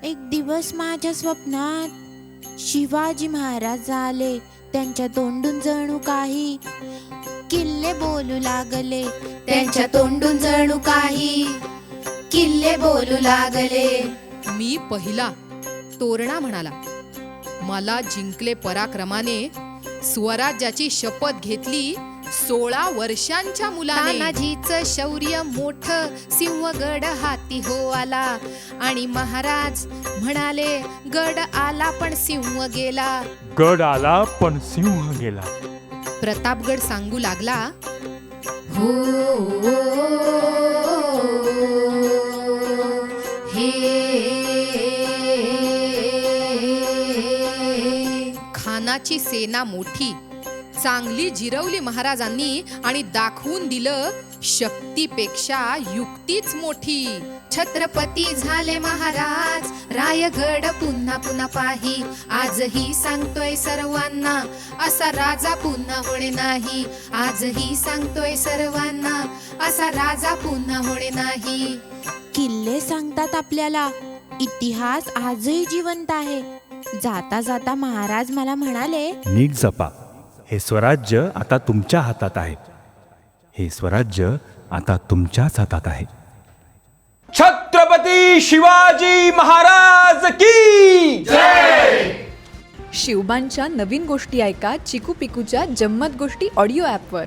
एक दिवस माझ्या स्वप्नात शिवाजी महाराज आले. त्यांच्या तोंडून जणू काही किल्ले बोलू लागले. त्यांच्या तोंडून जणू काही किल्ले बोलू लागले. मी पहिला, तोरणा म्हणाला. मला जिंकले पराक्रमाने, स्वराज्याची शपथ घेतली 16 वर्षांच्या मुलाने. तानाजीचं शौर्य मोठं, सिंहगड हाती हो आला. आणि महाराज म्हणाले, गड आला पण सिंह गेला. गड आला पण सिंह गेला. प्रतापगड सांगू लागला, हो खानाची सेना मोठी, चांगली जिरवली महाराजांनी आणि दाखवून दिलं शक्तीपेक्षा युक्तीच मोठी. छत्रपती झाले महाराज, रायगड पुन्हा पुन्हा पाही. आजही सांगतोय सर्वांना, असा राजा पुन्हा होणे नाही. आजही सांगतोय सर्वांना, असा राजा पुन्हा होणे नाही. किल्ले सांगतात आपल्याला, इतिहास आजही जिवंत आहे. जाता जाता महाराज मला म्हणाले, नीट जपा, हे स्वराज्य आता तुमच्या हातात आहे. हे स्वराज्य आता तुमच्याच हातात आहे. छत्रपती शिवाजी महाराज की जय. शिवबांच्या नवीन गोष्टी ऐका चिकू पिकूच्या जम्मत गोष्टी ऑडिओ ॲपवर.